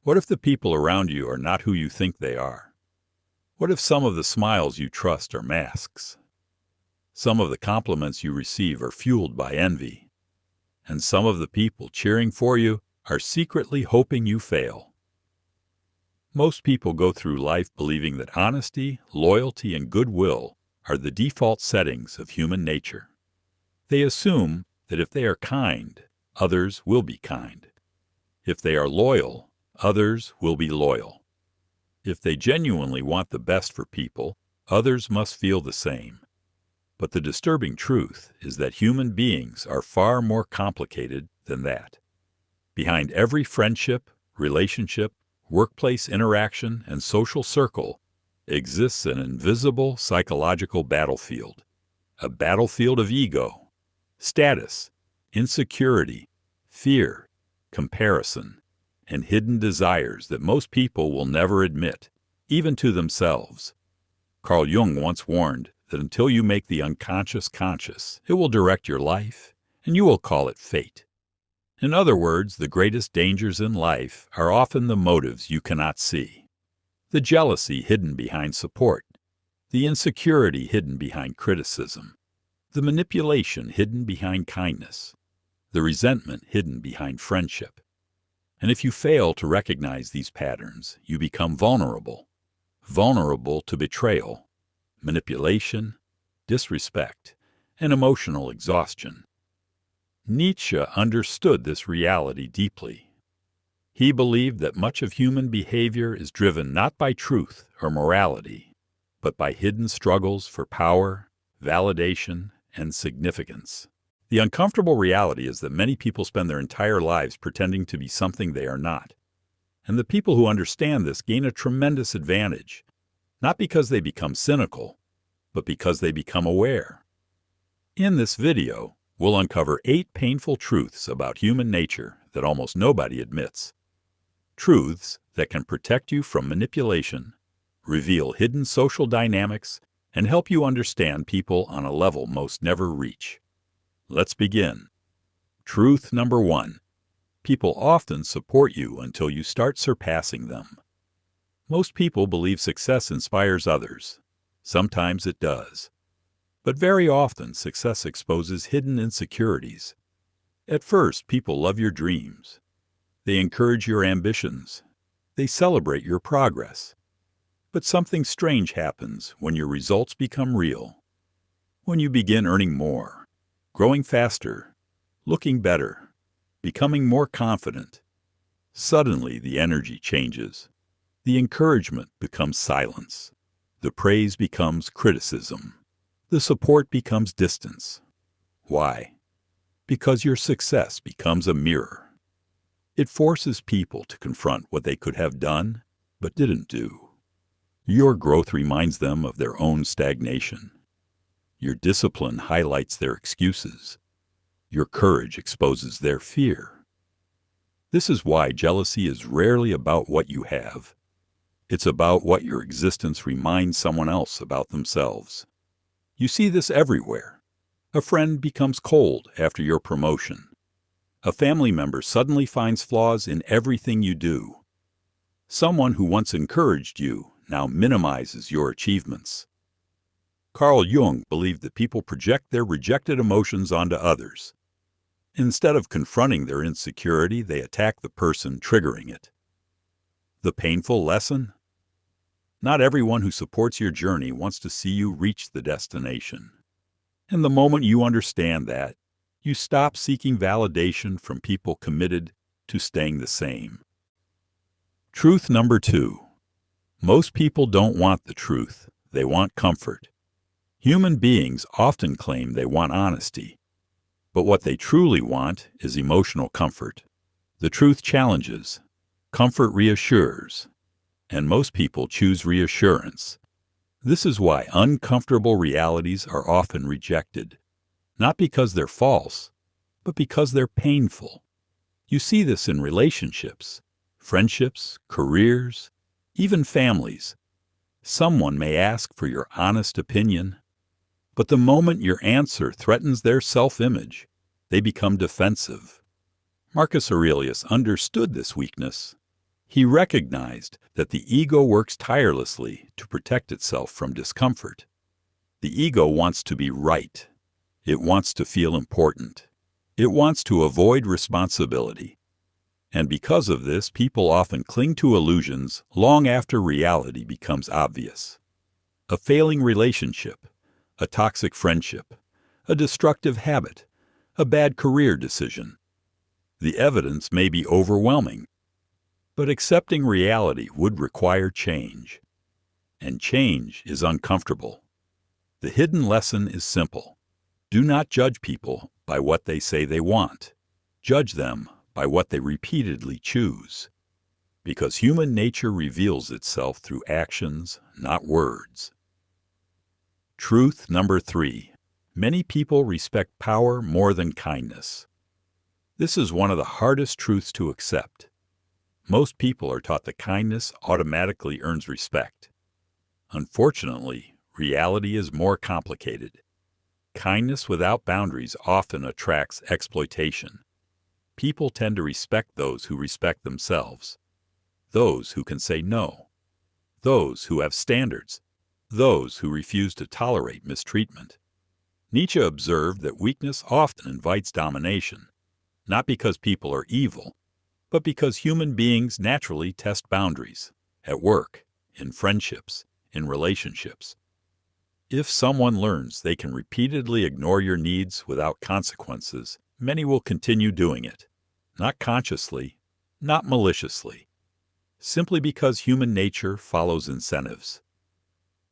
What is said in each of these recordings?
What if the people around you are not who you think they are? What if some of the smiles you trust are masks? Some of the compliments you receive are fueled by envy, and some of the people cheering for you are secretly hoping you fail. Most people go through life believing that honesty, loyalty, and goodwill are the default settings of human nature. They assume that if they are kind, others will be kind. If they are loyal, others will be loyal. If they genuinely want the best for people, others must feel the same. But the disturbing truth is that human beings are far more complicated than that. Behind every friendship, relationship, workplace interaction, and social circle exists an invisible psychological battlefield. A battlefield of ego, status, insecurity, fear, comparison, and hidden desires that most people will never admit, even to themselves. Carl Jung once warned that until you make the unconscious conscious, it will direct your life, and you will call it fate. In other words, the greatest dangers in life are often the motives you cannot see. The jealousy hidden behind support, the insecurity hidden behind criticism, the manipulation hidden behind kindness, the resentment hidden behind friendship. And if you fail to recognize these patterns, you become vulnerable to betrayal, manipulation, disrespect, and emotional exhaustion. Nietzsche understood this reality deeply. He believed that much of human behavior is driven not by truth or morality, but by hidden struggles for power, validation, and significance. The uncomfortable reality is that many people spend their entire lives pretending to be something they are not. And the people who understand this gain a tremendous advantage, not because they become cynical, but because they become aware. In this video, we'll uncover 8 painful truths about human nature that almost nobody admits. Truths that can protect you from manipulation, reveal hidden social dynamics, and help you understand people on a level most never reach. Let's begin. Truth number 1. People often support you until you start surpassing them. Most people believe success inspires others. Sometimes it does. But very often, success exposes hidden insecurities. At first, people love your dreams. They encourage your ambitions. They celebrate your progress. But something strange happens when your results become real. When you begin earning more, growing faster, looking better, becoming more confident, suddenly the energy changes. The encouragement becomes silence. The praise becomes criticism. The support becomes distance. Why? Because your success becomes a mirror. It forces people to confront what they could have done, but didn't do. Your growth reminds them of their own stagnation. Your discipline highlights their excuses. Your courage exposes their fear. This is why jealousy is rarely about what you have. It's about what your existence reminds someone else about themselves. You see this everywhere. A friend becomes cold after your promotion. A family member suddenly finds flaws in everything you do. Someone who once encouraged you now minimizes your achievements. Carl Jung believed that people project their rejected emotions onto others. Instead of confronting their insecurity, they attack the person triggering it. The painful lesson? Not everyone who supports your journey wants to see you reach the destination. And the moment you understand that, you stop seeking validation from people committed to staying the same. Truth number 2. Most people don't want the truth. They want comfort. Human beings often claim they want honesty. But what they truly want is emotional comfort. The truth challenges. Comfort reassures. And most people choose reassurance. This is why uncomfortable realities are often rejected. Not because they're false, but because they're painful. You see this in relationships, friendships, careers, even families. Someone may ask for your honest opinion, but the moment your answer threatens their self-image, they become defensive. Marcus Aurelius understood this weakness. He recognized that the ego works tirelessly to protect itself from discomfort. The ego wants to be right. It wants to feel important. It wants to avoid responsibility. And because of this, people often cling to illusions long after reality becomes obvious. A failing relationship, a toxic friendship, a destructive habit, a bad career decision. The evidence may be overwhelming, but accepting reality would require change. And change is uncomfortable. The hidden lesson is simple. Do not judge people by what they say they want. Judge them by what they repeatedly choose. Because human nature reveals itself through actions, not words. Truth number 3. Many people respect power more than kindness. This is one of the hardest truths to accept. Most people are taught that kindness automatically earns respect. Unfortunately, reality is more complicated. Kindness without boundaries often attracts exploitation. People tend to respect those who respect themselves, those who can say no, those who have standards, those who refuse to tolerate mistreatment. Nietzsche observed that weakness often invites domination, not because people are evil, but because human beings naturally test boundaries, at work, in friendships, in relationships. If someone learns they can repeatedly ignore your needs without consequences, many will continue doing it, not consciously, not maliciously, simply because human nature follows incentives.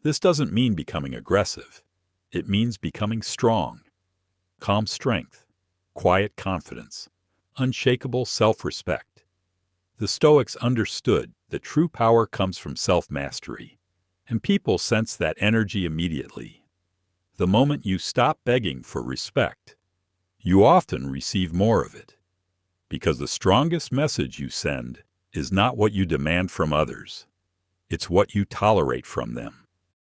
This doesn't mean becoming aggressive. It means becoming strong, calm strength, quiet confidence, unshakable self-respect. The Stoics understood that true power comes from self-mastery, and people sense that energy immediately. The moment you stop begging for respect, you often receive more of it, because the strongest message you send is not what you demand from others, it's what you tolerate from them.